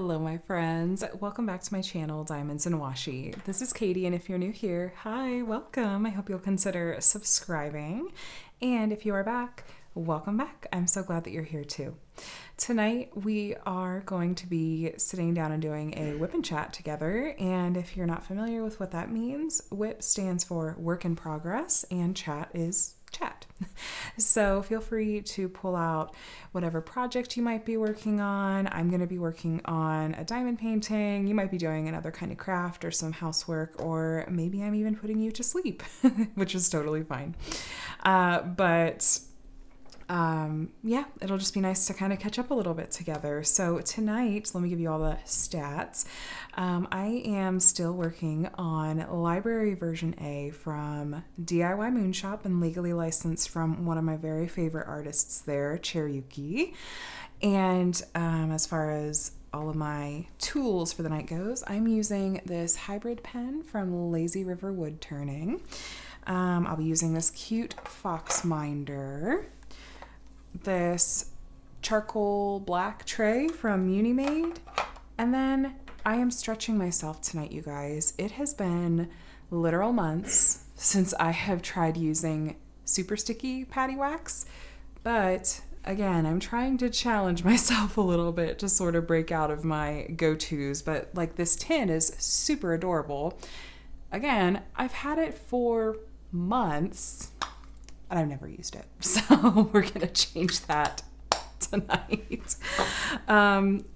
Hello, my friends. Welcome back to my channel, Diamonds and Washi. This is Katie, and if you're new here, hi, welcome. I hope you'll consider subscribing. And if you are back, welcome back. I'm so glad that you're here too. Tonight, we are going to be sitting down and doing a WIP and Chat together. And if you're not familiar with what that means, WIP stands for work in progress, and chat is chat. So feel free to pull out whatever project you might be working on. I'm going to be working on a diamond painting. You might be doing another kind of craft or some housework, or maybe I'm even putting you to sleep, which is totally fine. Yeah, it'll just be nice to kind of catch up a little bit together. So tonight, let me give you all the stats. I am still working on library version A from DIY Moonshop and legally licensed from one of my very favorite artists there, Cherryuki. And as far as all of my tools for the night goes, I'm using this hybrid pen from Lazy River Wood Turning. I'll be using this cute fox minder, this charcoal black tray from Munimade, and then I am stretching myself tonight, you guys. It has been literal months since I have tried using super sticky patty wax, but again, I'm trying to challenge myself a little bit to sort of break out of my go-tos, but like this tin is super adorable. Again, I've had it for months and I've never used it. So we're going to change that tonight.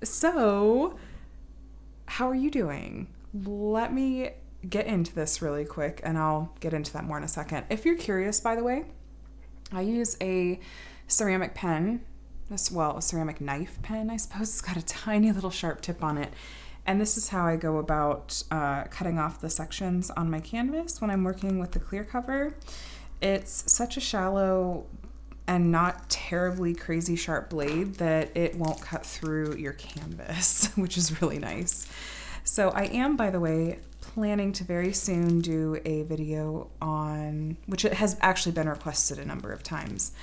So how are you doing? Let me get into this really quick and I'll get into that more in a second. If you're curious, by the way, I use a ceramic pen, a ceramic knife pen, I suppose. It's got a tiny little sharp tip on it. And this is how I go about cutting off the sections on my canvas when I'm working with the clear cover. It's such a shallow and not terribly crazy sharp blade that it won't cut through your canvas, which is really nice. So I am, by the way, planning to very soon do a video on, which it has actually been requested a number of times,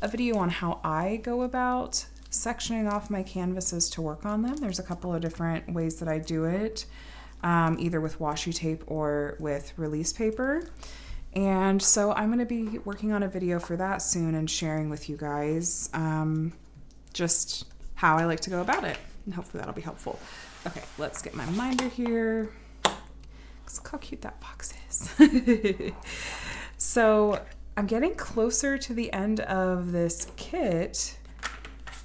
a video on how I go about sectioning off my canvases to work on them. There's a couple of different ways that I do it, either with washi tape or with release paper. And so I'm going to be working on a video for that soon and sharing with you guys just how I like to go about it. And hopefully that'll be helpful. Okay, let's get my minder here. Look how cute that box is. So I'm getting closer to the end of this kit,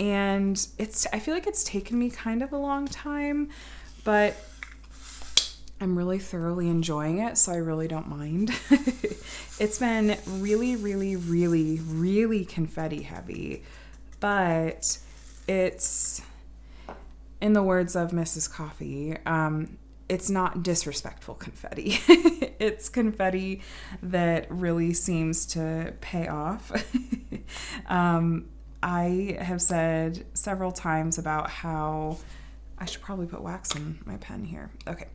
and I feel like it's taken me kind of a long time, but I'm really thoroughly enjoying it, so I really don't mind. It's been really, really, really, really confetti heavy, but it's, in the words of Mrs. Coffee, it's not disrespectful confetti. It's confetti that really seems to pay off. I have said several times about how I should probably put wax in my pen here. Okay.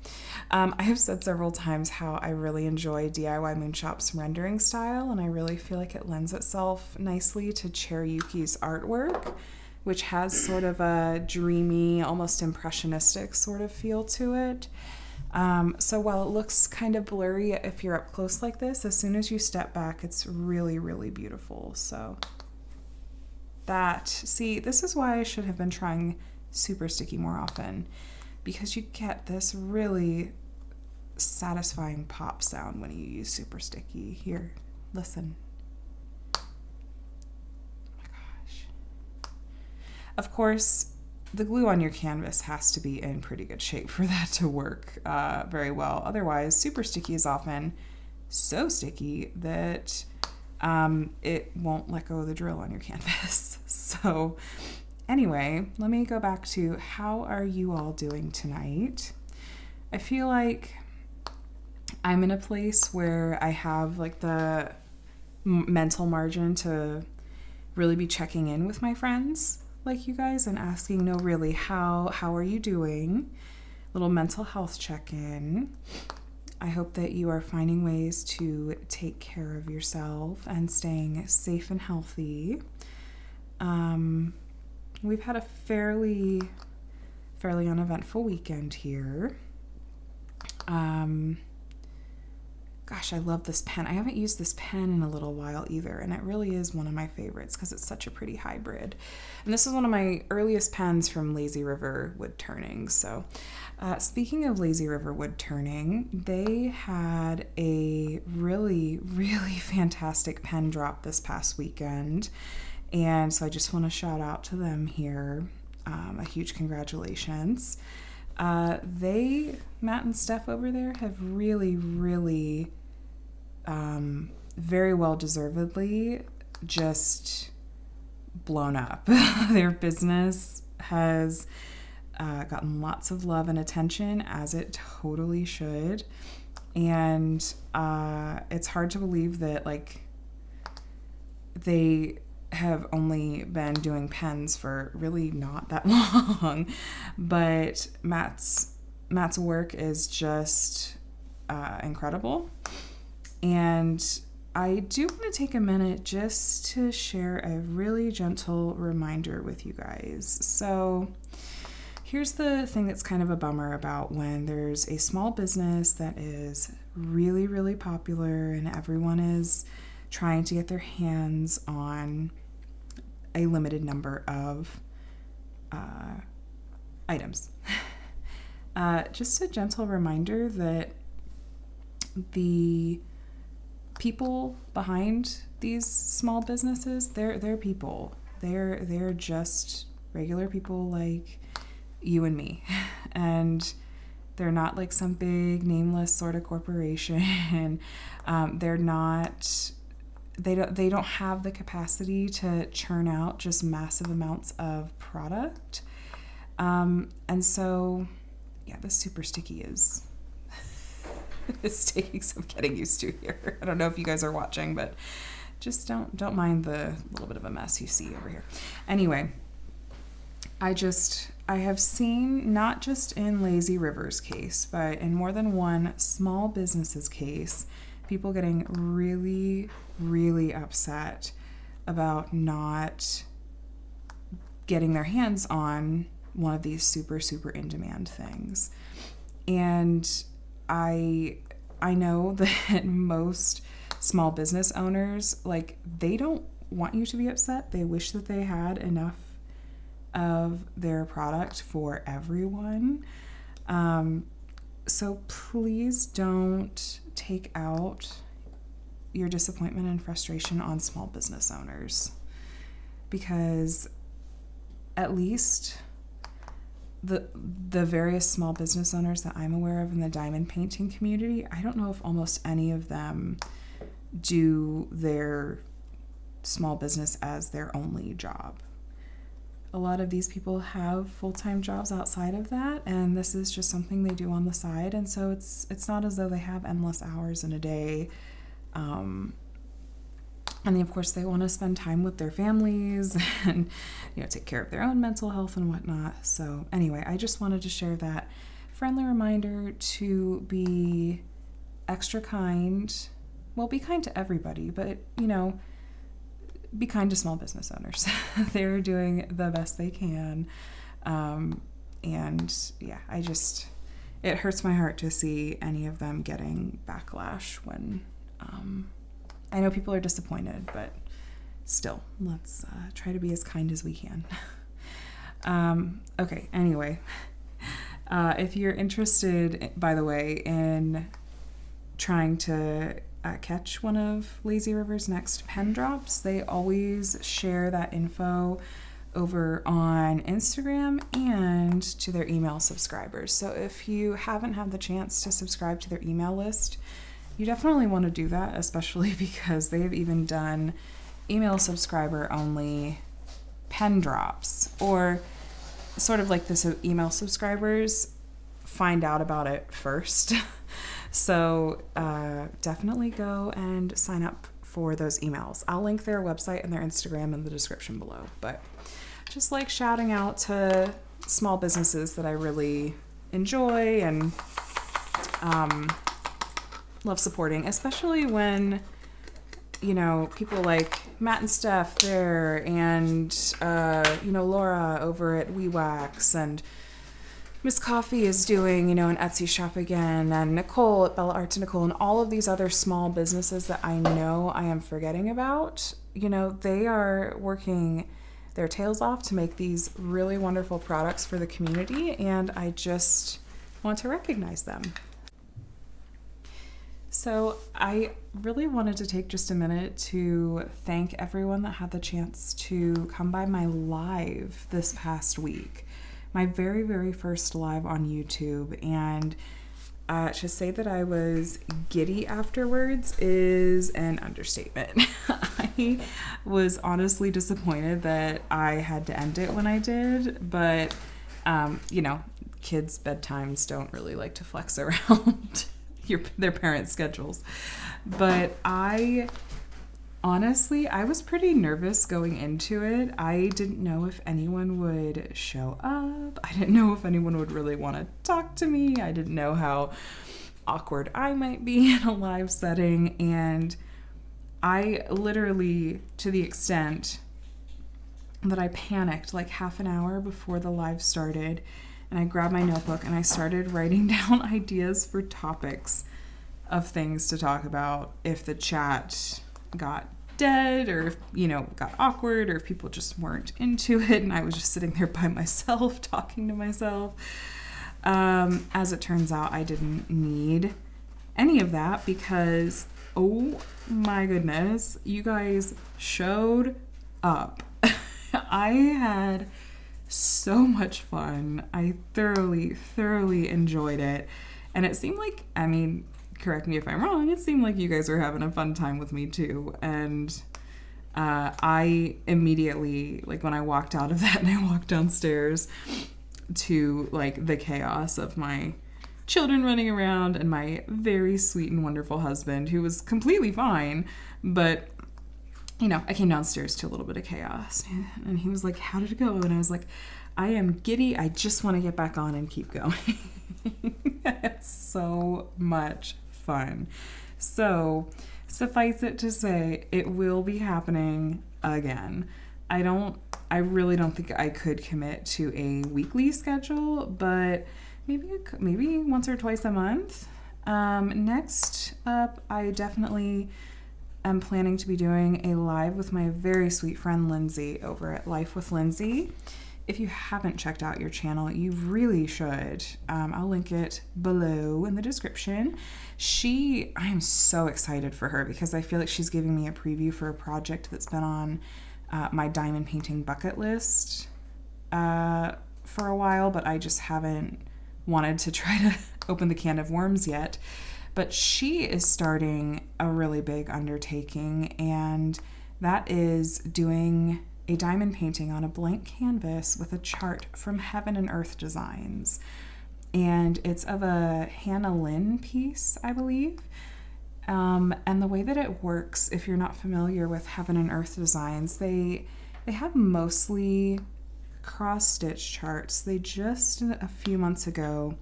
I have said several times how I really enjoy DIY Moonshop's rendering style, and I really feel like it lends itself nicely to Cherryuki's artwork, which has sort of a dreamy, almost impressionistic sort of feel to it. So while it looks kind of blurry if you're up close like this, as soon as you step back, it's really, really beautiful. So see, this is why I should have been trying super sticky more often, because you get this really satisfying pop sound when you use super sticky. Here, listen. Oh my gosh. Of course, the glue on your canvas has to be in pretty good shape for that to work very well. Otherwise, super sticky is often so sticky that it won't let go of the drill on your canvas. So anyway, let me go back to how are you all doing tonight? I feel like I'm in a place where I have like the mental margin to really be checking in with my friends like you guys and asking, no, really, how are you doing? Little mental health check-in. I hope that you are finding ways to take care of yourself and staying safe and healthy. We've had a fairly fairly uneventful weekend here. Gosh, I love this pen. I haven't used this pen in a little while either, and it really is one of my favorites because it's such a pretty hybrid. And this is one of my earliest pens from Lazy River Wood Turning. So speaking of Lazy River Wood Turning, they had a really, really fantastic pen drop this past weekend. And so I just want to shout out to them here. A huge congratulations. Matt and Steph over there have really, really, very well deservedly just blown up. Their business has gotten lots of love and attention, as it totally should. And it's hard to believe that, like, they have only been doing pens for really not that long, but Matt's work is just incredible. And I do want to take a minute just to share a really gentle reminder with you guys. So here's the thing that's kind of a bummer about when there's a small business that is really, really popular and everyone is trying to get their hands on a limited number of items. Just a gentle reminder that the people behind these small businesses, they're people. They're just regular people like you and me. And they're not like some big nameless sort of corporation. They don't have the capacity to churn out just massive amounts of product. And so, yeah, the super sticky is it's taking some getting used to here. I don't know if you guys are watching, but just don't mind the little bit of a mess you see over here. Anyway, I have seen, not just in Lazy River's case, but in more than one small business's case, people getting really, really upset about not getting their hands on one of these super, super in-demand things. And I know that most small business owners, like, they don't want you to be upset. They wish that they had enough of their product for everyone. So please don't take out your disappointment and frustration on small business owners, because at least the various small business owners that I'm aware of in the diamond painting community, I don't know if almost any of them do their small business as their only job. A lot of these people have full-time jobs outside of that, and this is just something they do on the side. And so it's not as though they have endless hours in a day. And then, of course, they want to spend time with their families and, take care of their own mental health and whatnot. So anyway, I just wanted to share that friendly reminder to be extra kind. Well, be kind to everybody, but, be kind to small business owners. They're doing the best they can. And yeah, it hurts my heart to see any of them getting backlash when, I know people are disappointed, but still, let's try to be as kind as we can. Okay, anyway, if you're interested, by the way, in trying to catch one of Lazy River's next pen drops, they always share that info over on Instagram and to their email subscribers. So if you haven't had the chance to subscribe to their email list, you definitely want to do that, especially because they have even done email subscriber only pen drops, or sort of like this, email subscribers find out about it first. So definitely go and sign up for those emails. I'll link their website and their Instagram in the description below. But just like shouting out to small businesses that I really enjoy and love supporting, especially when, people like Matt and Steph there and, Laura over at WeWax and Miss Coffee is doing, an Etsy shop again, and Nicole at Bella Art to Nicole, and all of these other small businesses that I know I am forgetting about, they are working their tails off to make these really wonderful products for the community, and I just want to recognize them. So I really wanted to take just a minute to thank everyone that had the chance to come by my live this past week. My very, very first live on YouTube, and to say that I was giddy afterwards is an understatement. I was honestly disappointed that I had to end it when I did, but kids' bedtimes don't really like to flex around their parents' schedules. But honestly, I was pretty nervous going into it. I didn't know if anyone would show up. I didn't know if anyone would really want to talk to me. I didn't know how awkward I might be in a live setting. And I literally, to the extent that I panicked like half an hour before the live started, and I grabbed my notebook and I started writing down ideas for topics of things to talk about if the chat got dead, or if got awkward, or if people just weren't into it and I was just sitting there by myself talking to myself. As it turns out, I didn't need any of that because, oh my goodness, you guys showed up. I had so much fun. I thoroughly enjoyed it, and it seemed like, correct me if I'm wrong, it seemed like you guys were having a fun time with me too. And I immediately, when I walked out of that and I walked downstairs to the chaos of my children running around and my very sweet and wonderful husband, who was completely fine, but I came downstairs to a little bit of chaos, and he was like, "How did it go?" And I was like, "I am giddy. I just want to get back on and keep going." It's so much fun. So suffice it to say, it will be happening again. I really don't think I could commit to a weekly schedule, but maybe once or twice a month. Next up, I definitely am planning to be doing a live with my very sweet friend Lindsay over at Life with Lindsay. If you haven't checked out your channel, you really should. I'll link it below in the description. I am so excited for her because I feel like she's giving me a preview for a project that's been on my diamond painting bucket list for a while, but I just haven't wanted to try to open the can of worms yet. But she is starting a really big undertaking, and that is doing a diamond painting on a blank canvas with a chart from Heaven and Earth Designs. And it's of a Hannah Lynn piece, I believe. And the way that it works, if you're not familiar with Heaven and Earth Designs, they have mostly cross-stitch charts. They just, a few months ago,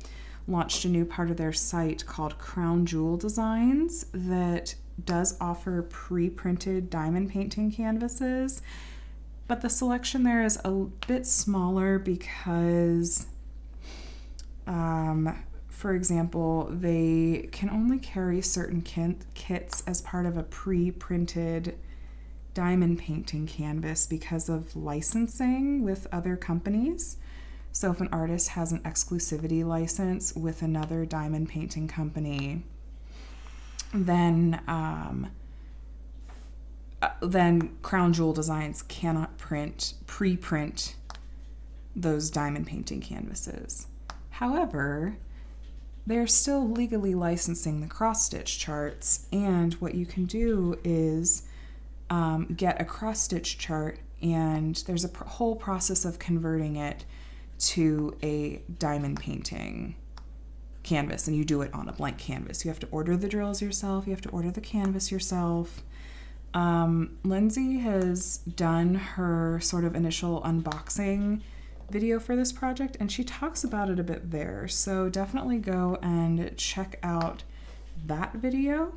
launched a new part of their site called Crown Jewel Designs that does offer pre-printed diamond painting canvases, but the selection there is a bit smaller because, for example, they can only carry certain kits as part of a pre-printed diamond painting canvas because of licensing with other companies. So if an artist has an exclusivity license with another diamond painting company, then Crown Jewel Designs cannot pre-print those diamond painting canvases. However, they're still legally licensing the cross-stitch charts, and what you can do is get a cross-stitch chart, and there's a whole process of converting it to a diamond painting canvas, and you do it on a blank canvas. You have to order the drills yourself, you have to order the canvas yourself. Lindsay has done her sort of initial unboxing video for this project, and she talks about it a bit there, so definitely go and check out that video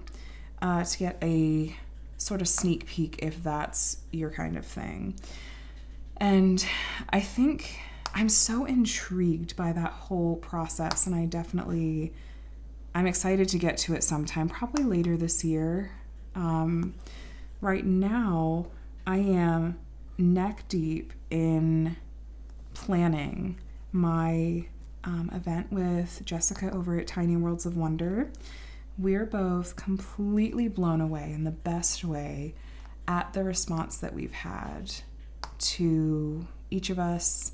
to get a sort of sneak peek if that's your kind of thing. And I think I'm so intrigued by that whole process, and I'm excited to get to it sometime, probably later this year. Right now, I am neck deep in planning my event with Jessica over at Tiny Worlds of Wonder. We're both completely blown away in the best way at the response that we've had to each of us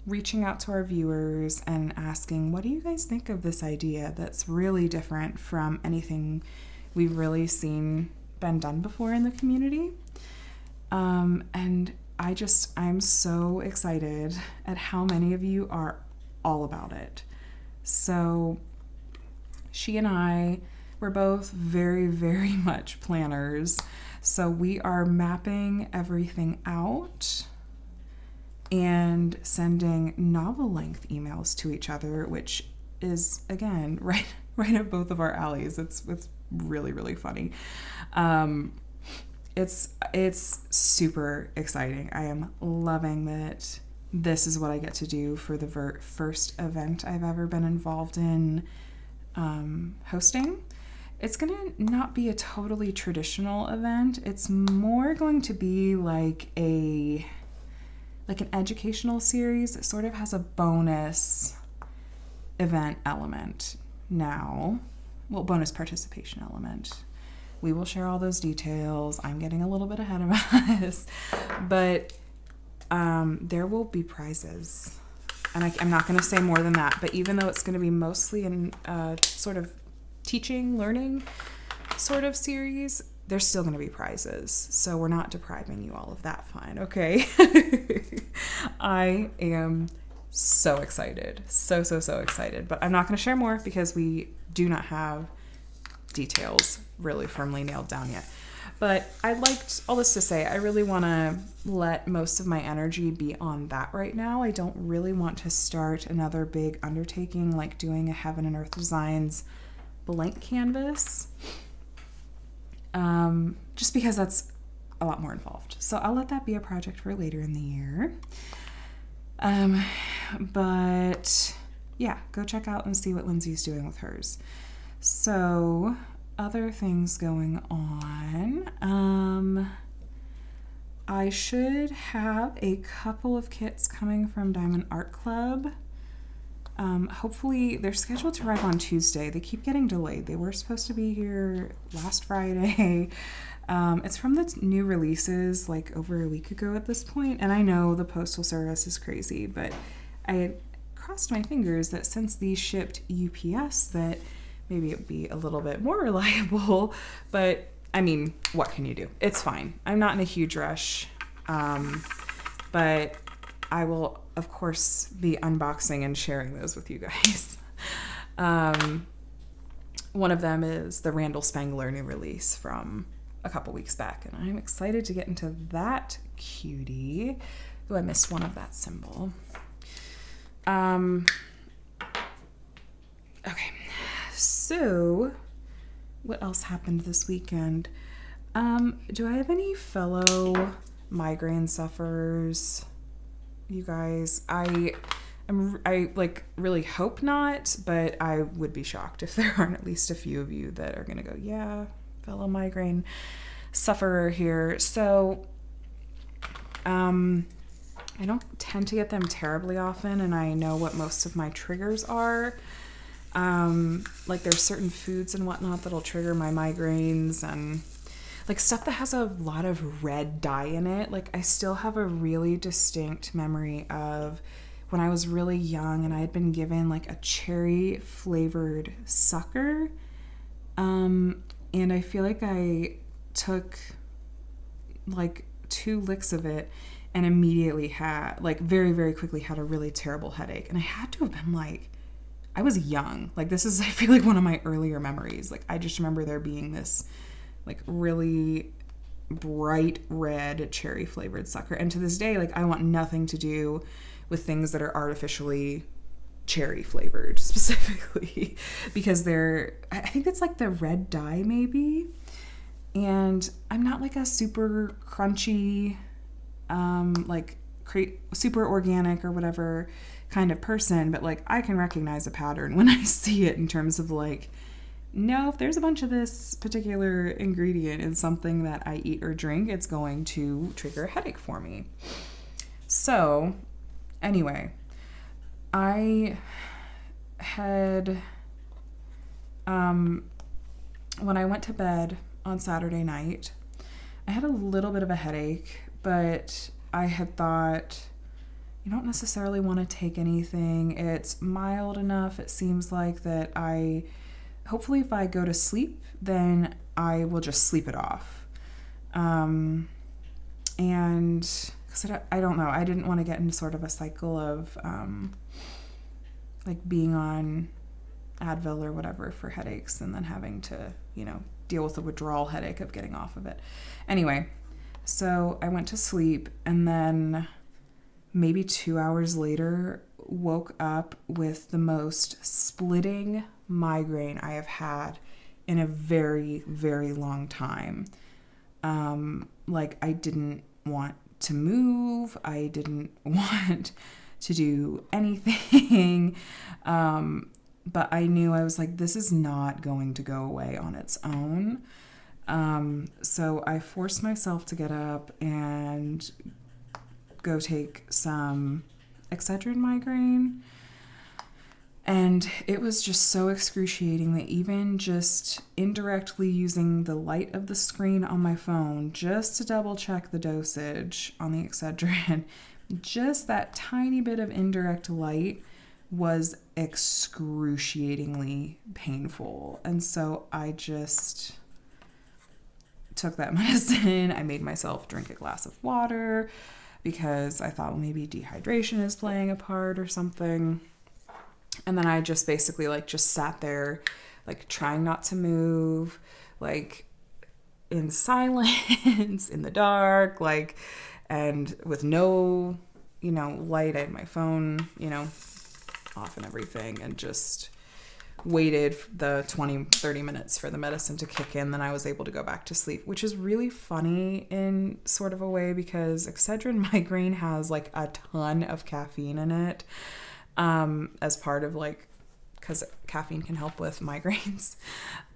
reaching out to our viewers and asking, what do you guys think of this idea that's really different from anything we've really seen been done before in the community? And I'm so excited at how many of you are all about it. So she and I, we're both very, very much planners. So we are mapping everything out and sending novel-length emails to each other, which is, again, right up both of our alleys. It's really, really funny. It's super exciting. I am loving that this is what I get to do for the first event I've ever been involved in hosting. It's going to not be a totally traditional event. It's more going to be like an educational series. It sort of has a bonus event element now. Well, bonus participation element. We will share all those details. I'm getting a little bit ahead of us. But there will be prizes. And I'm not going to say more than that. But even though it's going to be mostly in sort of teaching, learning sort of series, there's still going to be prizes. So we're not depriving you all of that fun, okay? I am so excited. So excited. But I'm not going to share more because we do not have details really firmly nailed down yet. But I liked all this to say, I really want to let most of my energy be on that right now. I don't really want to start another big undertaking like doing a Heaven and Earth Designs blank canvas. Just because that's a lot more involved. So I'll let that be a project for later in the year. But yeah, go check out and see what Lindsay's doing with hers. So other things going on. I should have a couple of kits coming from Diamond Art Club. Hopefully they're scheduled to arrive on Tuesday. They keep getting delayed. They were supposed to be here last Friday. It's from the new releases like over a week ago at this point. And I know the postal service is crazy, but I had crossed my fingers that since these shipped UPS that maybe it would be a little bit more reliable. But I mean, what can you do? It's fine. I'm not in a huge rush. But I will, of course, be unboxing and sharing those with you guys. One of them is the Randall Spangler new release from a couple weeks back, and I'm excited to get into that cutie. Oh, I missed one of that symbol. Okay, so what else happened this weekend? Do I have any fellow migraine sufferers? You guys, I like really hope not, but I would be shocked if there aren't at least a few of you that are gonna go, yeah, fellow migraine sufferer here. So I don't tend to get them terribly often, and I know what most of my triggers are. Like there's certain foods and whatnot that'll trigger my migraines, and like stuff that has a lot of red dye in it. Like I still have a really distinct memory of when I was really young and I had been given like a cherry flavored sucker. And I feel like I took like 2 licks of it and immediately had like very, very quickly had a really terrible headache. And I had to have been like, I was young. Like this is, I feel like one of my earlier memories. Like I just remember there being this like really bright red cherry flavored sucker. And to this day, like I want nothing to do with things that are artificially cherry flavored specifically because I think it's like the red dye maybe. And I'm not like a super crunchy, like super organic or whatever kind of person, but like I can recognize a pattern when I see it in terms of like, no, if there's a bunch of this particular ingredient in something that I eat or drink, it's going to trigger a headache for me. So anyway, I had, when I went to bed on Saturday night, I had a little bit of a headache, but I had thought, you don't necessarily want to take anything. It's mild enough. It seems like that hopefully if I go to sleep, then I will just sleep it off. And because I don't know, I didn't want to get into sort of a cycle of like being on Advil or whatever for headaches and then having to, deal with the withdrawal headache of getting off of it. Anyway, so I went to sleep and then maybe 2 hours later woke up with the most splitting migraine I have had in a very, very long time. Like I didn't want to move. I didn't want to do anything. But I knew, I was like, this is not going to go away on its own. So I forced myself to get up and go take some Excedrin migraine. And it was just so excruciating that even just indirectly using the light of the screen on my phone just to double check the dosage on the Excedrin, just that tiny bit of indirect light was excruciatingly painful. And so I just took that medicine. I made myself drink a glass of water because I thought, well, maybe dehydration is playing a part or something. And then I just basically just sat there, trying not to move, in silence, in the dark, and with no, light. I had my phone, off and everything, and just waited the 20-30 minutes for the medicine to kick in. Then I was able to go back to sleep, which is really funny in sort of a way because Excedrin migraine has a ton of caffeine in it, as part of because caffeine can help with migraines.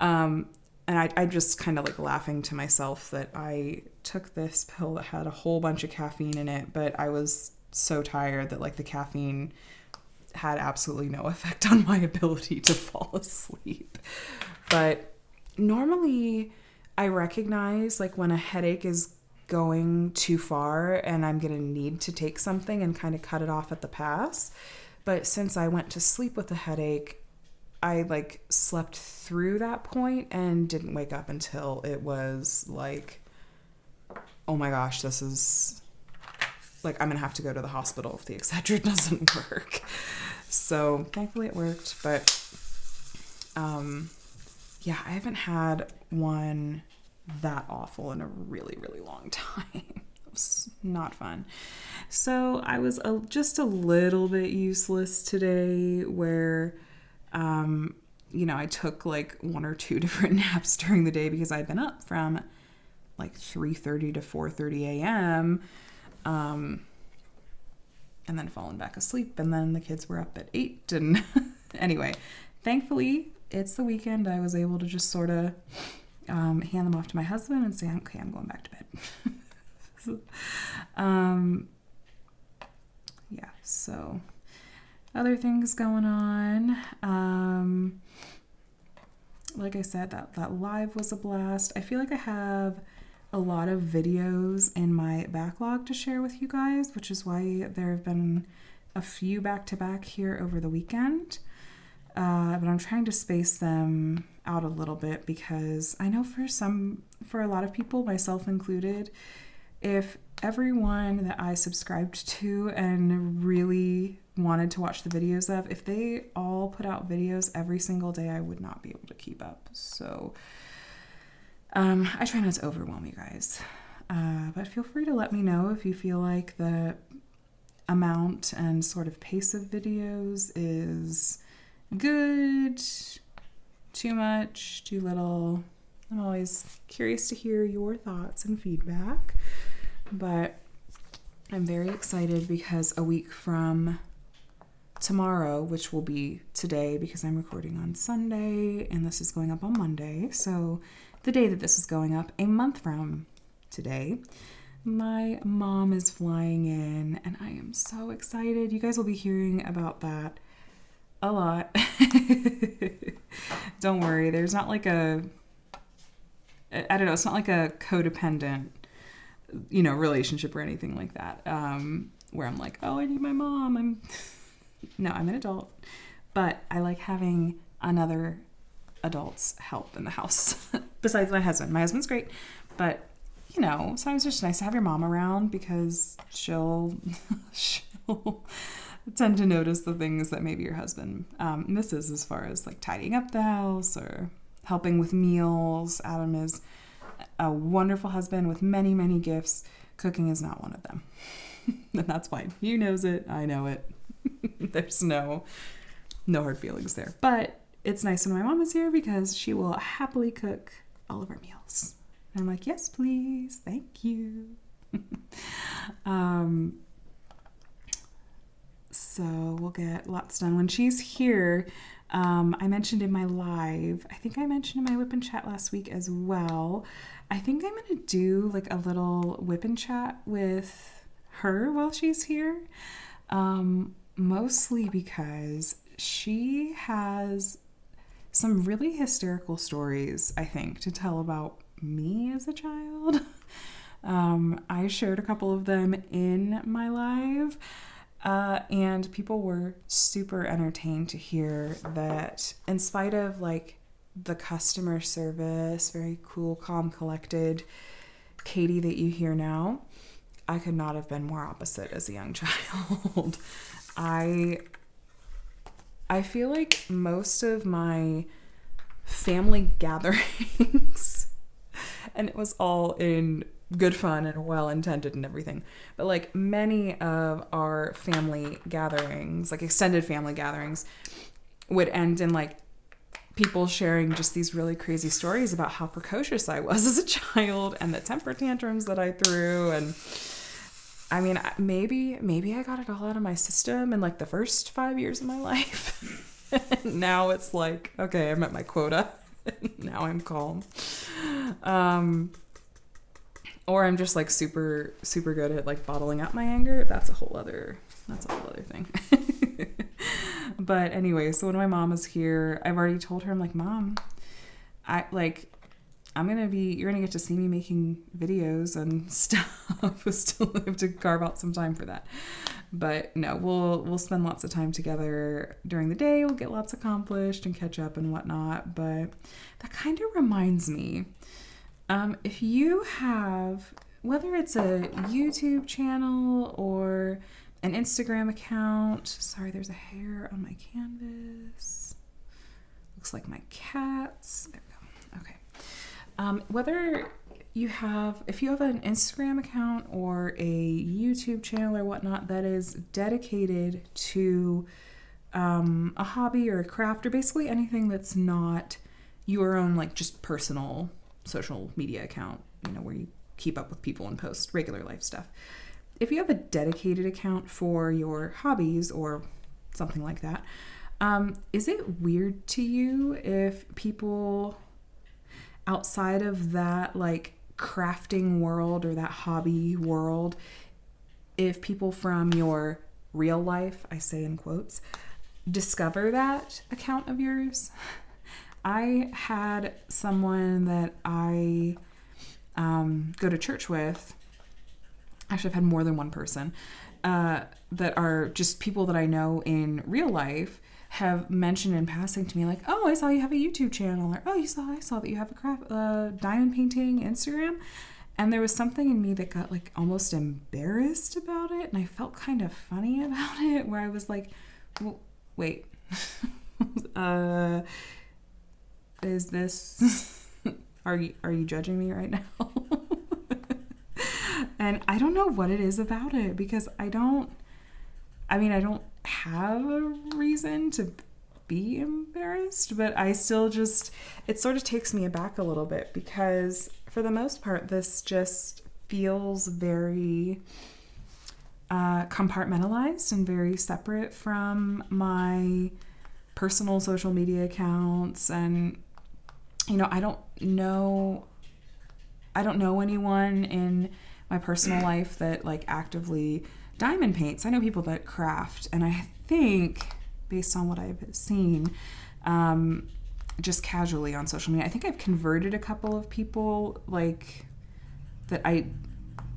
And I just kind of laughing to myself that I took this pill that had a whole bunch of caffeine in it, but I was so tired that the caffeine had absolutely no effect on my ability to fall asleep. But normally I recognize when a headache is going too far and I'm going to need to take something and kind of cut it off at the pass. But since I went to sleep with a headache, I slept through that point and didn't wake up until it was oh my gosh, this is I'm going to have to go to the hospital if the Excedrin doesn't work. So thankfully it worked, but yeah, I haven't had one that awful in a really, really long time. It was not fun. So I was just a little bit useless today where, I took 1 or 2 different naps during the day because I'd been up from 3:30 to 4:30 a.m. And then fallen back asleep, and then the kids were up at 8. And anyway, thankfully it's the weekend. I was able to just sort of hand them off to my husband and say, okay, I'm going back to bed. Yeah, so other things going on. Like I said, that live was a blast. I feel like I have a lot of videos in my backlog to share with you guys, which is why there have been a few back-to-back here over the weekend. But I'm trying to space them out a little bit because I know for a lot of people, myself included, if everyone that I subscribed to and really wanted to watch the videos of, if they all put out videos every single day, I would not be able to keep up. So I try not to overwhelm you guys, but feel free to let me know if you feel like the amount and sort of pace of videos is good, too much, too little. I'm always curious to hear your thoughts and feedback, but I'm very excited because a week from tomorrow, which will be today because I'm recording on Sunday and this is going up on Monday. So the day that this is going up, a month from today, my mom is flying in and I am so excited. You guys will be hearing about that a lot. Don't worry, there's not like I don't know, it's not like a codependent, relationship or anything like that, where I'm like, oh, I need my mom. No, I'm an adult, but I like having another adult's help in the house besides my husband. My husband's great, but sometimes it's just nice to have your mom around because she'll tend to notice the things that maybe your husband misses, as far as like tidying up the house or helping with meals. Adam is a wonderful husband with many, many gifts. Cooking is not one of them. And that's fine. He knows it. I know it. There's no hard feelings there. But it's nice when my mom is here because she will happily cook all of our meals. And I'm like, yes, please. Thank you. So we'll get lots done. When she's here, I mentioned in my live, I think I mentioned in my WIP and Chat last week as well, I think I'm going to do like a little WIP and Chat with her while she's here. Mostly because she has some really hysterical stories, I think, to tell about me as a child. I shared a couple of them in my live, and people were super entertained to hear that in spite of like the customer service, very cool, calm, collected Katie that you hear now, I could not have been more opposite as a young child. I feel like most of my family gatherings, and it was all in good fun and well-intended and everything, but like many of our family gatherings, like extended family gatherings, would end in like people sharing just these really crazy stories about how precocious I was as a child and the temper tantrums that I threw. And I mean, maybe I got it all out of my system in like the first 5 years of my life. Now it's like, okay, I met my quota. Now I'm calm. Or I'm just like super, super good at like bottling up my anger. That's a whole other thing. But anyway, so when my mom is here, I've already told her, I'm like, Mom, you're gonna get to see me making videos and stuff. We still have to carve out some time for that. But no, we'll spend lots of time together during the day. We'll get lots accomplished and catch up and whatnot. But that kind of reminds me, if you have, whether it's a YouTube channel or an Instagram account, sorry, there's a hair on my canvas. Looks like my cats. There we go. Okay. If you have an Instagram account or a YouTube channel or whatnot that is dedicated to a hobby or a craft or basically anything that's not your own like just personal social media account, where you keep up with people and post regular life stuff. If you have a dedicated account for your hobbies or something like that, is it weird to you if people outside of that like crafting world or that hobby world, if people from your real life, I say in quotes, discover that account of yours? I had someone that I go to church with. Actually, I've had more than one person that are just people that I know in real life have mentioned in passing to me, like, oh, I saw you have a YouTube channel, or oh, I saw that you have a diamond painting Instagram. And there was something in me that got like almost embarrassed about it, and I felt kind of funny about it, where I was like, well, wait, is this are you judging me right now? And I don't know what it is about it, because I don't have a reason to be embarrassed, but I still just, it sort of takes me aback a little bit, because for the most part, this just feels very compartmentalized and very separate from my personal social media accounts. And, you know, I don't know anyone in my personal life that like actively diamond paints. I know people that craft, and I think based on what I've seen, just casually on social media, I think I've converted a couple of people like that I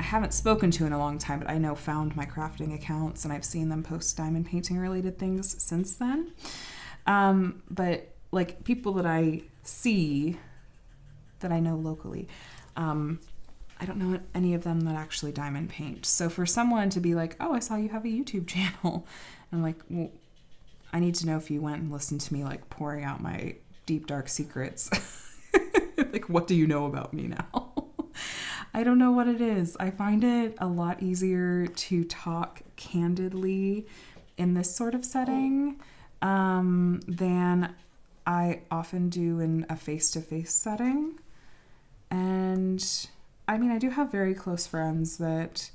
haven't spoken to in a long time, but I know found my crafting accounts, and I've seen them post diamond painting related things since then. But like people that I see that I know locally, I don't know any of them that actually diamond paint. So for someone to be like, oh, I saw you have a YouTube channel, I'm like, well, I need to know if you went and listened to me like pouring out my deep, dark secrets. Like, what do you know about me now? I don't know what it is. I find it a lot easier to talk candidly in this sort of setting than I often do in a face-to-face setting. And I mean, I do have very close friends that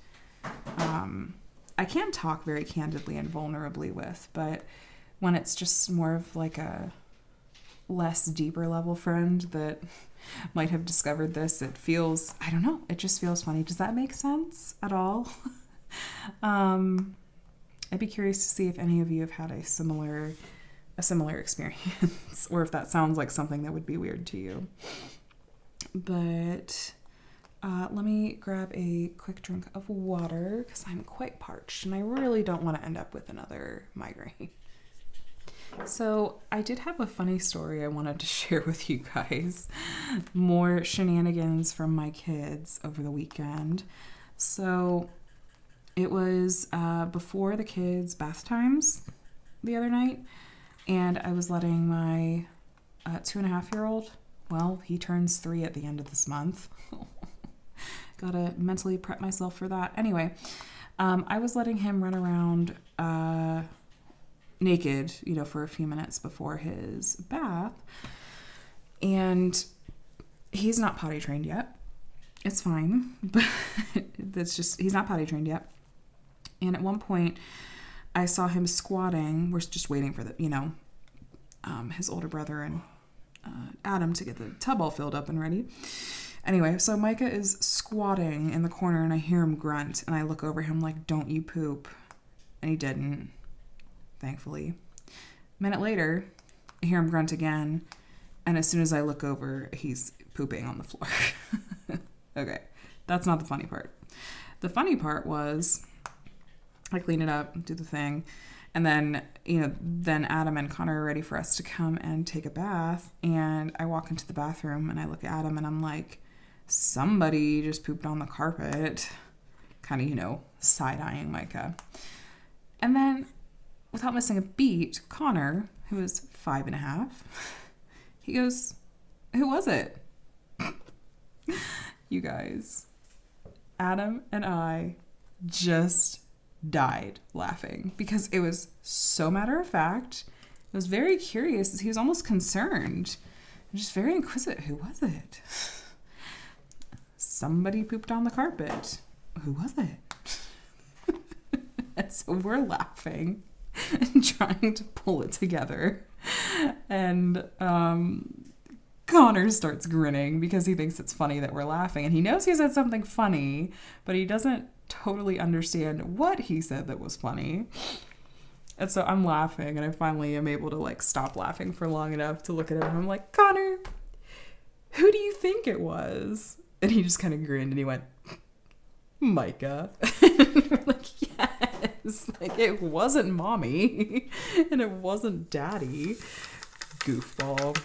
I can talk very candidly and vulnerably with, but when it's just more of like a less deeper level friend that might have discovered this, it feels, I don't know, it just feels funny. Does that make sense at all? I'd be curious to see if any of you have had a similar experience, or if that sounds like something that would be weird to you. But let me grab a quick drink of water because I'm quite parched and I really don't want to end up with another migraine. So I did have a funny story I wanted to share with you guys. More shenanigans from my kids over the weekend. So it was before the kids' bath times the other night, and I was letting my 2.5-year-old, well, he turns 3 at the end of this month. Gotta mentally prep myself for that. Anyway, I was letting him run around naked, you know, for a few minutes before his bath. And he's not potty trained yet. It's fine, but that's just, he's not potty trained yet. And at one point I saw him squatting. We're just waiting for the, you know, his older brother and Adam to get the tub all filled up and ready. Anyway, so Micah is squatting in the corner and I hear him grunt, and I look over him like, don't you poop. And he didn't, thankfully. A minute later, I hear him grunt again, and as soon as I look over, he's pooping on the floor. Okay, that's not the funny part. The funny part was I clean it up, do the thing, and then, you know, then Adam and Connor are ready for us to come and take a bath, and I walk into the bathroom and I look at Adam and I'm like, somebody just pooped on the carpet, kind of, you know, side-eyeing Micah. And then, without missing a beat, Connor, who is 5.5, he goes, who was it? You guys, Adam and I just died laughing because it was so matter of fact. It was very curious. He was almost concerned. Just very inquisitive. Who was it? Somebody pooped on the carpet. Who was it? And so we're laughing and trying to pull it together. And Connor starts grinning because he thinks it's funny that we're laughing. And he knows he said something funny, but he doesn't totally understand what he said that was funny. And so I'm laughing, and I finally am able to like stop laughing for long enough to look at him, and I'm like, Connor, who do you think it was? And he just kind of grinned and he went, Micah. And we're like, yes, like it wasn't mommy and it wasn't daddy. Goofball.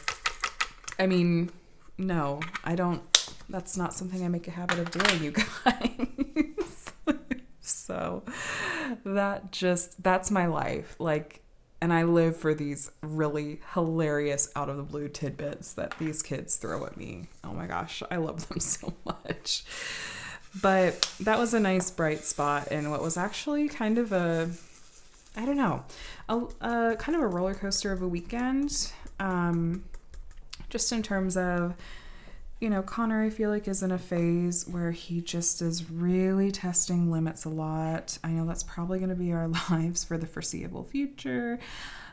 I mean, no, I don't, that's not something I make a habit of doing, you guys. So that's my life. Like, and I live for these really hilarious out of the blue tidbits that these kids throw at me. Oh my gosh, I love them so much. But that was a nice bright spot in what was actually kind of a, I don't know, a kind of a roller coaster of a weekend. Just in terms of Connor, I feel like, is in a phase where he just is really testing limits a lot. I know that's probably going to be our lives for the foreseeable future.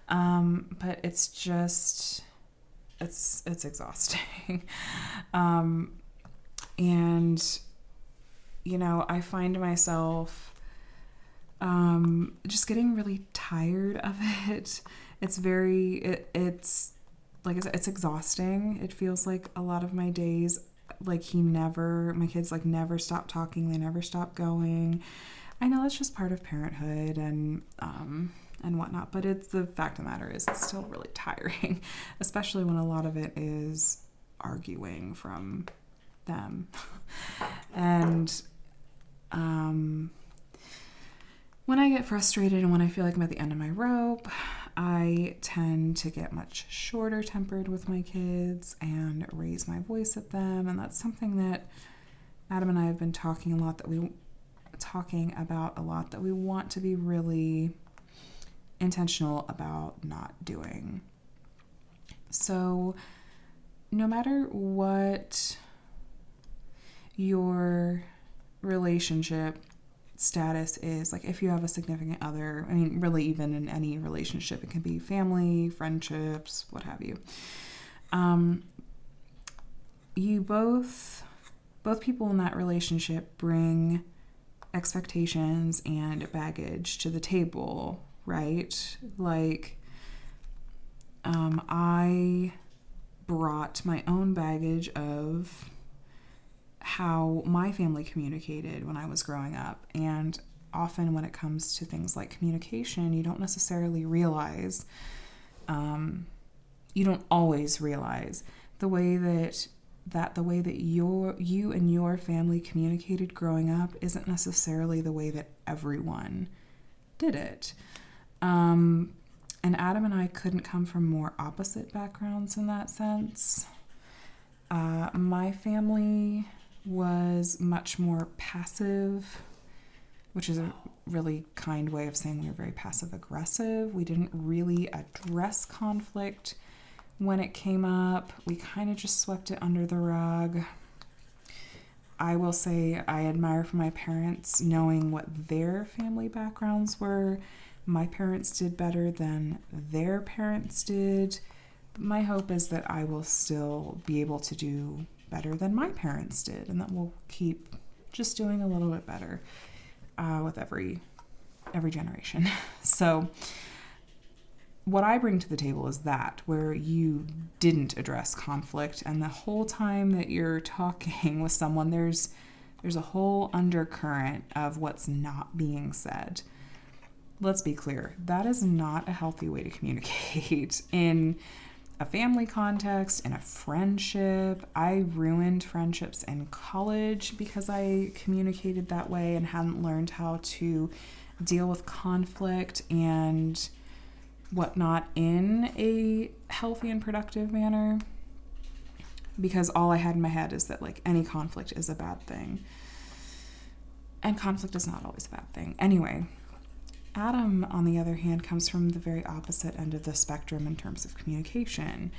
But it's just, it's exhausting. And, I find myself just getting really tired of it. It's like I said, it's exhausting. It feels like a lot of my days, like my kids like never stop talking. They never stop going. I know that's just part of parenthood and whatnot, but it's the fact of the matter is it's still really tiring, especially when a lot of it is arguing from them. And when I get frustrated and when I feel like I'm at the end of my rope, I tend to get much shorter tempered with my kids and raise my voice at them. And that's something that Adam and I have been talking about a lot that we want to be really intentional about not doing. So no matter what your relationship status is, like if you have a significant other, I mean, really even in any relationship, it can be family, friendships, what have you. You both people in that relationship bring expectations and baggage to the table, right? Like, I brought my own baggage of how my family communicated when I was growing up. And often when it comes to things like communication, you don't necessarily realize, you don't always realize the way that you and your family communicated growing up isn't necessarily the way that everyone did it. And Adam and I couldn't come from more opposite backgrounds in that sense. My family was much more passive, which is a really kind way of saying we were very passive aggressive. We didn't really address conflict when it came up. We kind of just swept it under the rug. I will say I admire from my parents knowing what their family backgrounds were. My parents did better than their parents did. My hope is that I will still be able to do better than my parents did, and that we'll keep just doing a little bit better with every generation. So what I bring to the table is that where you didn't address conflict, and the whole time that you're talking with someone, there's a whole undercurrent of what's not being said. Let's be clear, that is not a healthy way to communicate in a family context, in a friendship. I ruined friendships in college because I communicated that way and hadn't learned how to deal with conflict and whatnot in a healthy and productive manner, because all I had in my head is that like any conflict is a bad thing, and conflict is not always a bad thing. Anyway, Adam, on the other hand, comes from the very opposite end of the spectrum in terms of communication.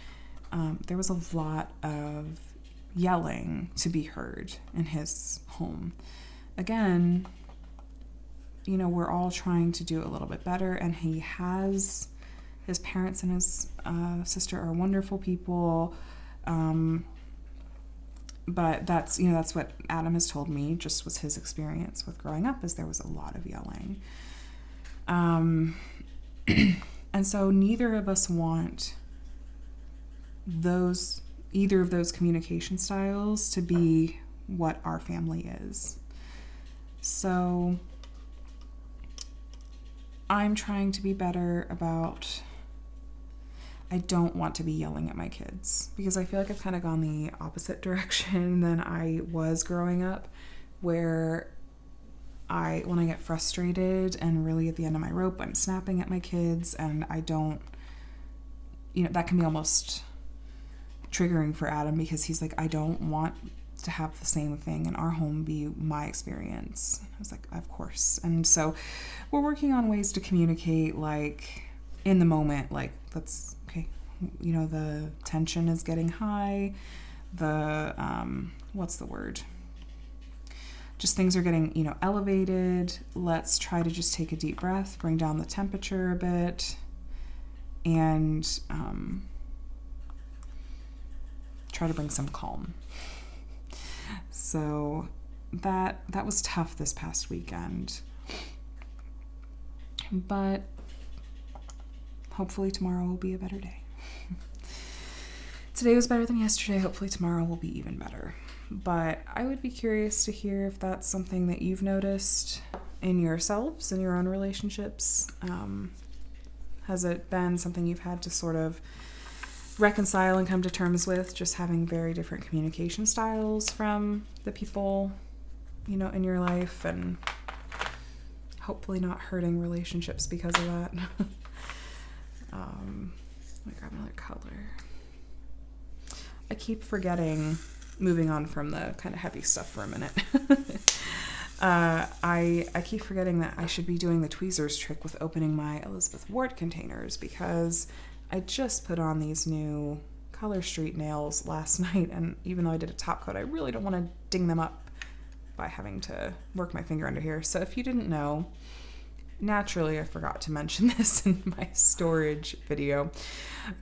There was a lot of yelling to be heard in his home. Again, we're all trying to do a little bit better, and his parents and his sister are wonderful people. But that's what Adam has told me, just was his experience with growing up, is there was a lot of yelling. And so neither of us want either of those communication styles to be what our family is. So I'm trying to be better about, I don't want to be yelling at my kids, because I feel like I've kind of gone the opposite direction than I was growing up, where when I get frustrated and really at the end of my rope, I'm snapping at my kids, and I don't, that can be almost triggering for Adam, because he's like, I don't want to have the same thing in our home be my experience. I was like, of course. And so we're working on ways to communicate, like in the moment, like, that's okay. The tension is getting high. the, what's the word? Just things are getting, you know, elevated. Let's try to just take a deep breath, bring down the temperature a bit, and try to bring some calm. So that was tough this past weekend. But hopefully tomorrow will be a better day. Today was better than yesterday. Hopefully tomorrow will be even better. But I would be curious to hear if that's something that you've noticed in yourselves, in your own relationships. Has it been something you've had to sort of reconcile and come to terms with, just having very different communication styles from the people, you know, in your life, and hopefully not hurting relationships because of that? Let me grab another color. I keep forgetting, moving on from the kind of heavy stuff for a minute. I keep forgetting that I should be doing the tweezers trick with opening my Elizabeth Ward containers, because I just put on these new Color Street nails last night, and even though I did a top coat, I really don't want to ding them up by having to work my finger under here. So if you didn't know, naturally I forgot to mention this in my storage video,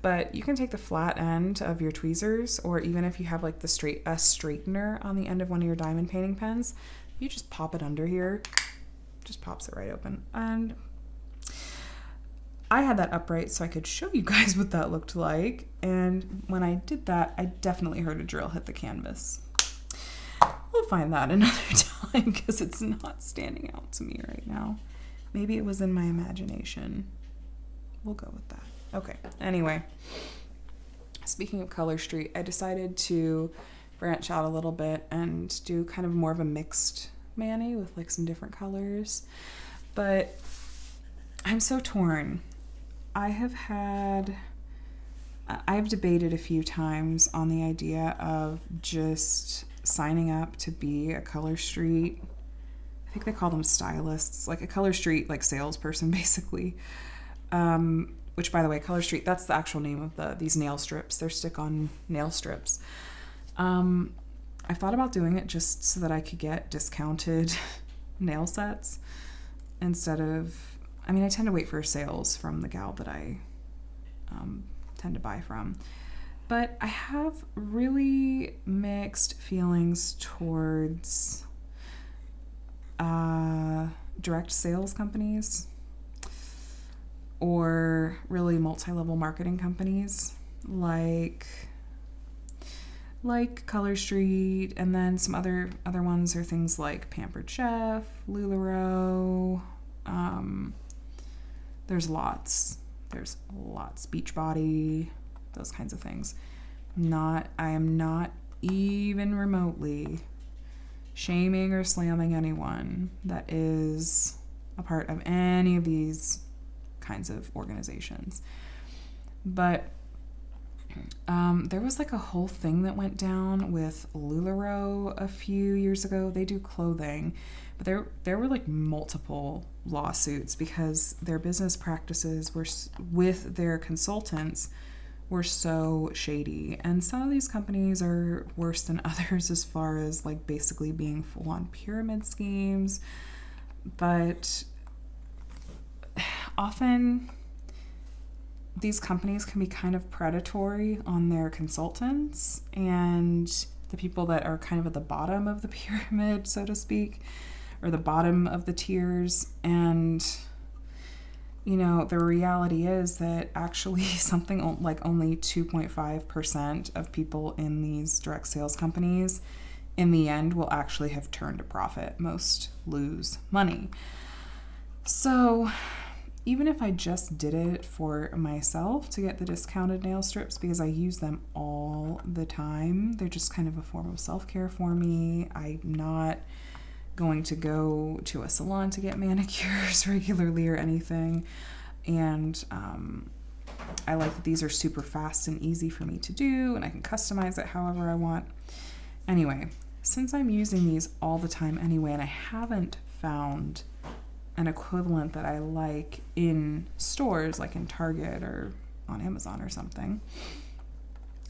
but you can take the flat end of your tweezers, or even if you have like a straightener on the end of one of your diamond painting pens, you just pop it under here, just pops it right open. And I had that upright so I could show you guys what that looked like, and when I did that, I definitely heard a drill hit the canvas. We'll find that another time because it's not standing out to me right now. Maybe it was in my imagination. We'll go with that. Okay, anyway, speaking of Color Street, I decided to branch out a little bit and do kind of more of a mixed mani with like some different colors. But I'm so torn. I've debated a few times on the idea of just signing up to be a Color Street, I think they call them stylists, like a Color Street like salesperson basically. Which, by the way, Color Street, that's the actual name of these nail strips. They're stick-on nail strips. I thought about doing it just so that I could get discounted nail sets instead of, I mean, I tend to wait for sales from the gal that I tend to buy from. But I have really mixed feelings towards direct sales companies, or really multi-level marketing companies like Color Street, and then some other ones are things like Pampered Chef, LuLaRoe. There's lots, Beachbody, those kinds of things. I am not even remotely shaming or slamming anyone that is a part of any of these kinds of organizations. But there was like a whole thing that went down with LuLaRoe a few years ago. They do clothing, but there were like multiple lawsuits because their business practices were with their consultants were so shady. And some of these companies are worse than others as far as like basically being full-on pyramid schemes. But often these companies can be kind of predatory on their consultants and the people that are kind of at the bottom of the pyramid, so to speak, or the bottom of the tiers. And, you know, the reality is that actually something like only 2.5% of people in these direct sales companies in the end will actually have turned a profit. Most lose money. So even if I just did it for myself to get the discounted nail strips, because I use them all the time, they're just kind of a form of self-care for me. I'm not going to go to a salon to get manicures regularly or anything. And I like that these are super fast and easy for me to do, and I can customize it however I want. Anyway, since I'm using these all the time anyway, and I haven't found an equivalent that I like in stores, like in Target or on Amazon or something,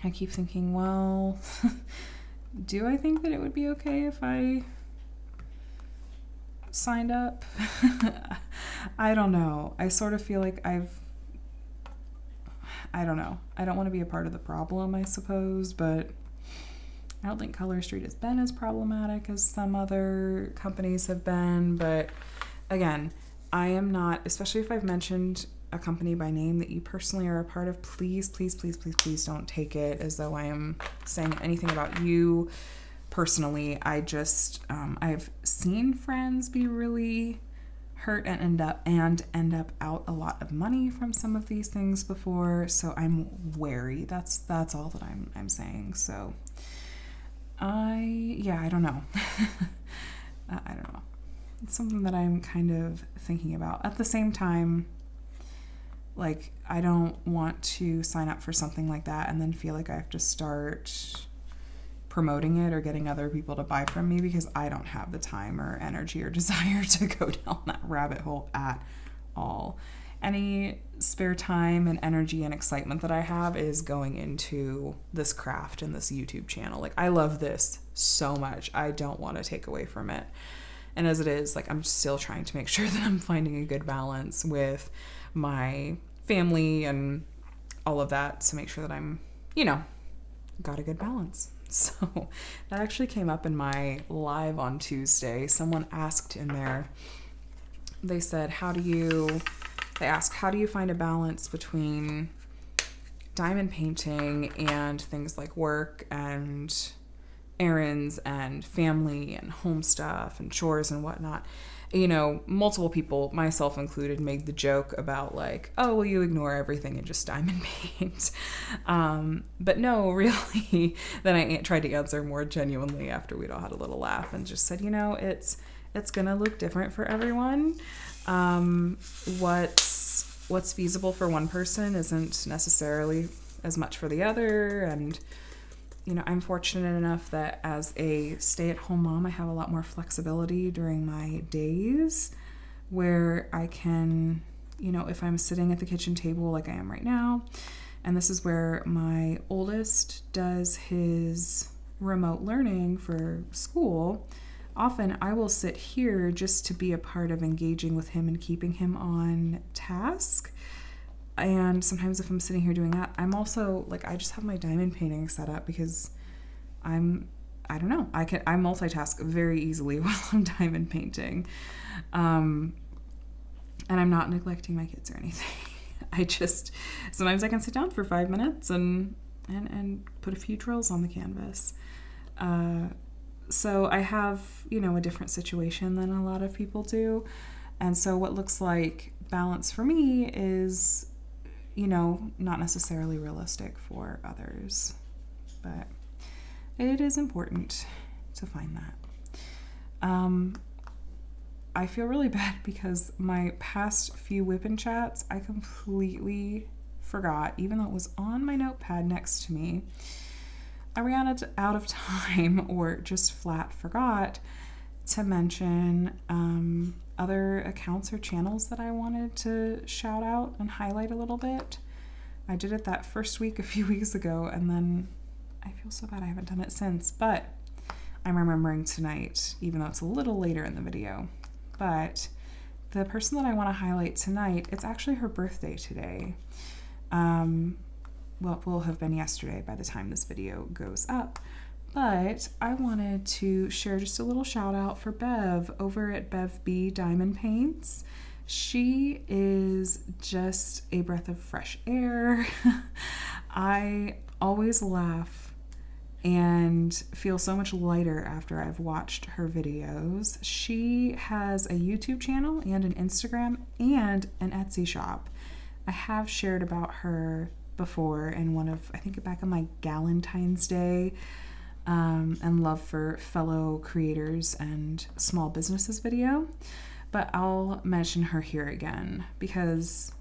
I keep thinking, well, do I think that it would be okay if I signed up? I don't know. I sort of feel like I don't know. I don't want to be a part of the problem, I suppose, but I don't think Color Street has been as problematic as some other companies have been. But again, I am not, especially if I've mentioned a company by name that you personally are a part of, please, please, please, please, please don't take it as though I am saying anything about you personally. I've seen friends be really hurt and end up out a lot of money from some of these things before, so I'm wary. That's all that I'm saying. So I don't know. I don't know. It's something that I'm kind of thinking about. At the same time, like, I don't want to sign up for something like that and then feel like I have to start promoting it or getting other people to buy from me, because I don't have the time or energy or desire to go down that rabbit hole at all. Any spare time and energy and excitement that I have is going into this craft and this YouTube channel. Like, I love this so much. I don't want to take away from it. And as it is, like, I'm still trying to make sure that I'm finding a good balance with my family and all of that to make sure that I'm, got a good balance. So that actually came up in my live on Tuesday. Someone asked in there, they said, how do you find a balance between diamond painting and things like work and errands and family and home stuff and chores and whatnot? Multiple people, myself included, made the joke about like, oh, well, you ignore everything and just diamond paint. But no, really, then I tried to answer more genuinely after we'd all had a little laugh and just said, it's going to look different for everyone. What's feasible for one person isn't necessarily as much for the other. And I'm fortunate enough that as a stay-at-home mom, I have a lot more flexibility during my days where I can, if I'm sitting at the kitchen table like I am right now, and this is where my oldest does his remote learning for school, often I will sit here just to be a part of engaging with him and keeping him on task. And sometimes if I'm sitting here doing that, I'm also like, I just have my diamond painting set up because I multitask very easily while I'm diamond painting. And I'm not neglecting my kids or anything. Sometimes I can sit down for 5 minutes and put a few drills on the canvas. So I have, a different situation than a lot of people do. And so what looks like balance for me is, not necessarily realistic for others, but it is important to find that. I feel really bad because my past few WIP and Chats, I completely forgot, even though it was on my notepad next to me. I ran out of time or just flat forgot to mention other accounts or channels that I wanted to shout out and highlight a little bit. I did it that first week a few weeks ago, and then I feel so bad I haven't done it since, but I'm remembering tonight, even though it's a little later in the video. But the person that I want to highlight tonight, it's actually her birthday today. Well, it will have been yesterday by the time this video goes up. But I wanted to share just a little shout out for Bev over at Bev B Diamond Paints. She is just a breath of fresh air. I always laugh and feel so much lighter after I've watched her videos. She has a YouTube channel and an Instagram and an Etsy shop. I have shared about her before in one of, I think back on my Galentine's Day and love for fellow creators and small businesses video, but I'll mention her here again because,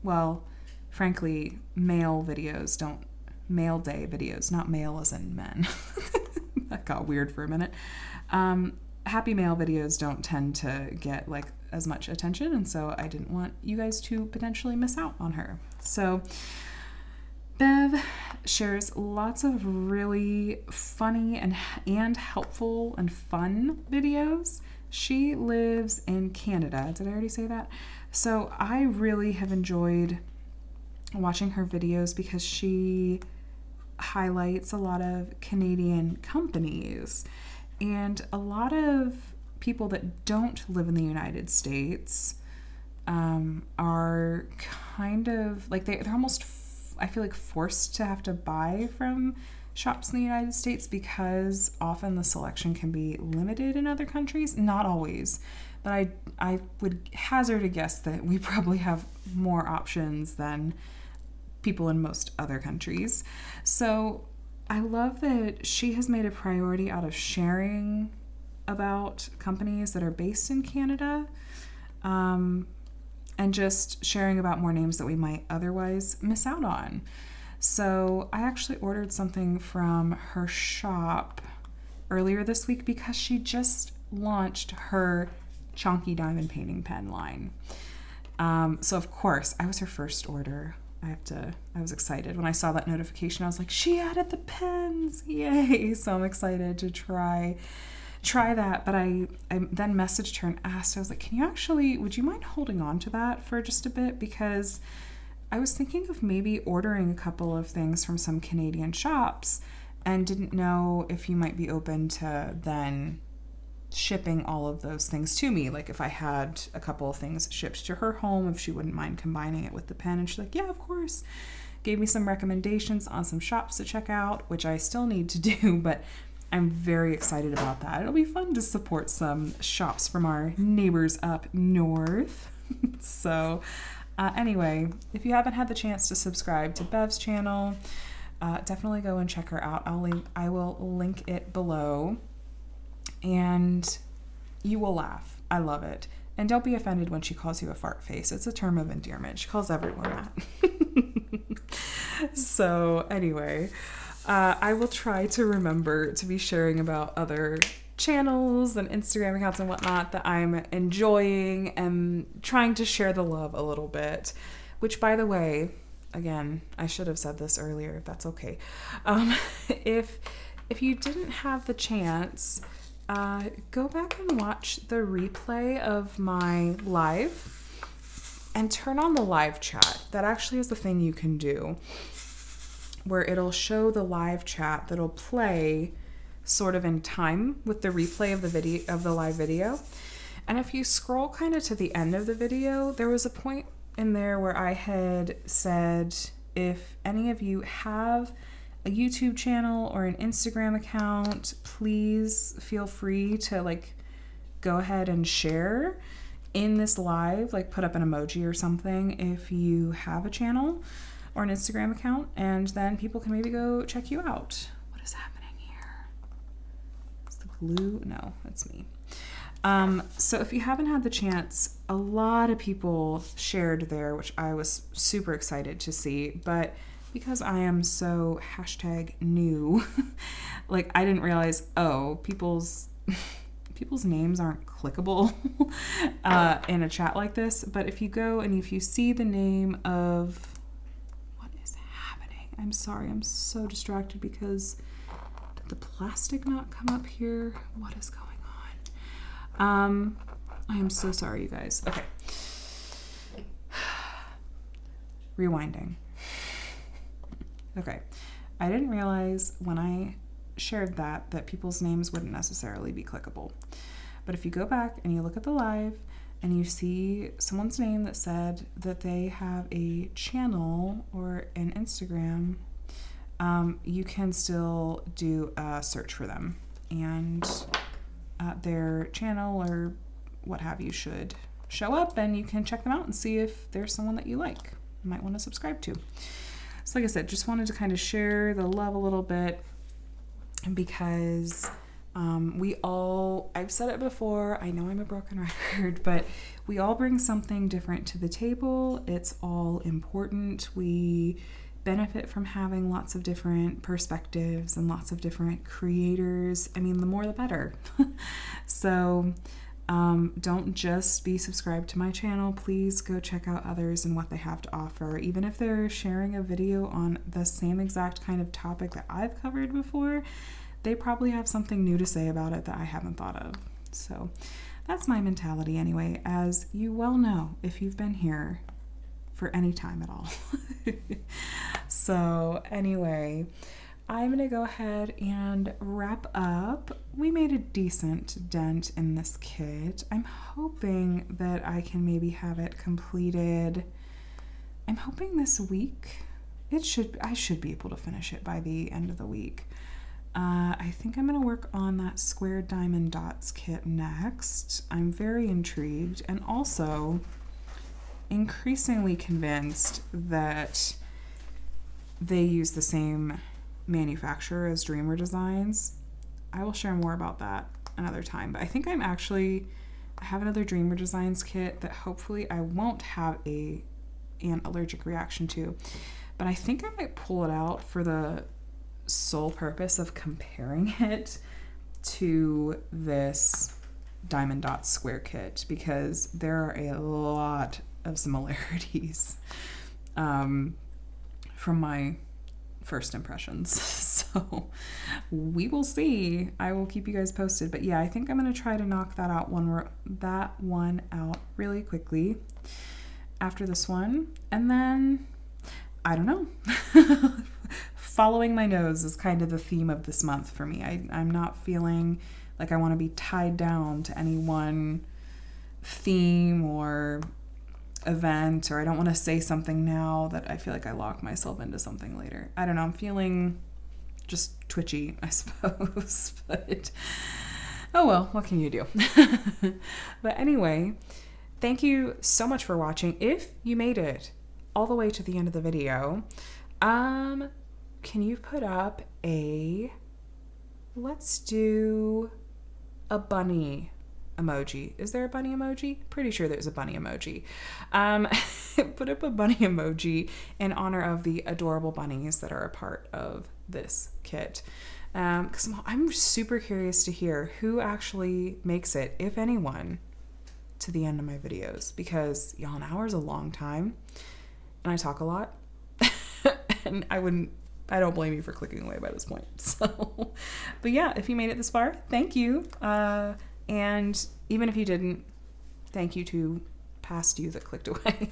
well, frankly, male day videos, not male as in men. That got weird for a minute. Happy male videos don't tend to get like as much attention, and so I didn't want you guys to potentially miss out on her. So Bev shares lots of really funny and helpful and fun videos. She lives in Canada. Did I already say that? So I really have enjoyed watching her videos because she highlights a lot of Canadian companies, and a lot of people that don't live in the United States are kind of like they're almost I feel like forced to have to buy from shops in the United States because often the selection can be limited in other countries. Not always, but I would hazard a guess that we probably have more options than people in most other countries. So I love that she has made a priority out of sharing about companies that are based in Canada, and just sharing about more names that we might otherwise miss out on. So I actually ordered something from her shop earlier this week because she just launched her Chonky Diamond Painting Pen line. So of course, I was her first order. I was excited. When I saw that notification, I was like, she added the pens, yay. So I'm excited to try that. But I then messaged her and asked, I was like, would you mind holding on to that for just a bit? Because I was thinking of maybe ordering a couple of things from some Canadian shops and didn't know if you might be open to then shipping all of those things to me. Like if I had a couple of things shipped to her home, if she wouldn't mind combining it with the pen. And she's like, yeah, of course. Gave me some recommendations on some shops to check out, which I still need to do, but I'm very excited about that. It'll be fun to support some shops from our neighbors up north. So anyway, if you haven't had the chance to subscribe to Bev's channel, definitely go and check her out. I will link it below. And you will laugh. I love it. And don't be offended when she calls you a fart face. It's a term of endearment. She calls everyone that. So anyway, I will try to remember to be sharing about other channels and Instagram accounts and whatnot that I'm enjoying and trying to share the love a little bit. Which, by the way, again, I should have said this earlier, if that's okay. If you didn't have the chance, go back and watch the replay of my live and turn on the live chat. That actually is the thing you can do where it'll show the live chat that'll play sort of in time with the replay of the live video. And if you scroll kind of to the end of the video, there was a point in there where I had said, if any of you have a YouTube channel or an Instagram account, please feel free to go ahead and share in this live, put up an emoji or something if you have a channel or an Instagram account, and then people can maybe go check you out. What is happening here? Is the glue? No, it's me. So if you haven't had the chance, a lot of people shared there, which I was super excited to see, but because I am so #new, I didn't realize, people's names aren't clickable in a chat like this. But if you go and if you see the name of, what is happening? I'm sorry, I'm so distracted because did the plastic not come up here? What is going on? I am so sorry, you guys. Okay. Rewinding. Okay, I didn't realize when I shared that people's names wouldn't necessarily be clickable. But if you go back and you look at the live and you see someone's name that said that they have a channel or an Instagram, you can still do a search for them. And their channel or what have you should show up, and you can check them out and see if there's someone that you might want to subscribe to. So like I said, just wanted to kind of share the love a little bit because I've said it before, I know I'm a broken record, but we all bring something different to the table. It's all important. We benefit from having lots of different perspectives and lots of different creators. I mean, the more the better. So Don't just be subscribed to my channel. Please go check out others and what they have to offer. Even if they're sharing a video on the same exact kind of topic that I've covered before, they probably have something new to say about it that I haven't thought of. So that's my mentality anyway, as you well know if you've been here for any time at all. So anyway, I'm gonna go ahead and wrap up. We made a decent dent in this kit. I'm hoping that I can maybe have it completed. I'm hoping this week. I should be able to finish it by the end of the week. I think I'm gonna work on that square diamond dots kit next. I'm very intrigued and also increasingly convinced that they use the same manufacturer as Dreamer Designs. I will share more about that another time, but I think I have another Dreamer Designs kit that hopefully I won't have an allergic reaction to, but I think I might pull it out for the sole purpose of comparing it to this Diamond Dots square kit, because there are a lot of similarities from my first impressions. So we will see. I will keep you guys posted, but yeah, I think I'm gonna try to knock that one out really quickly after this one, and then I don't know. Following my nose is kind of the theme of this month for me. I'm not feeling like I want to be tied down to any one theme or event, or I don't want to say something now that I feel like I lock myself into something later. I don't know. I'm feeling just twitchy, I suppose. But oh well, what can you do? But anyway, thank you so much for watching. If you made it all the way to the end of the video, can you put up let's do a bunny emoji. Is there a bunny emoji? Pretty sure there's a bunny emoji. Put up a bunny emoji in honor of the adorable bunnies that are a part of this kit. Because I'm super curious to hear who actually makes it, if anyone, to the end of my videos, because y'all, an hour is a long time and I talk a lot. And I don't blame you for clicking away by this point. So, but yeah, if you made it this far, thank you. And even if you didn't, thank you to past you that clicked away.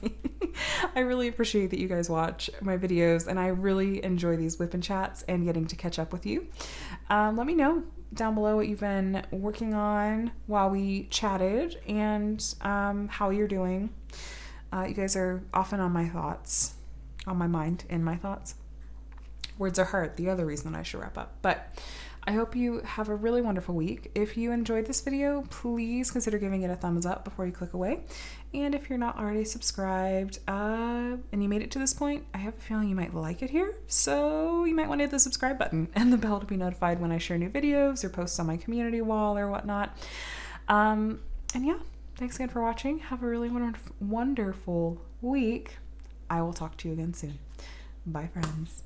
I really appreciate that you guys watch my videos, and I really enjoy these WIP and Chats and getting to catch up with you. Let me know down below what you've been working on while we chatted, and how you're doing. You guys are often on my thoughts, on my mind, in my thoughts. Words are hard, the other reason that I should wrap up. But I hope you have a really wonderful week. If you enjoyed this video, please consider giving it a thumbs up before you click away. And if you're not already subscribed and you made it to this point, I have a feeling you might like it here. So you might want to hit the subscribe button and the bell to be notified when I share new videos or post on my community wall or whatnot. And yeah, thanks again for watching. Have a really wonderful week. I will talk to you again soon. Bye, friends.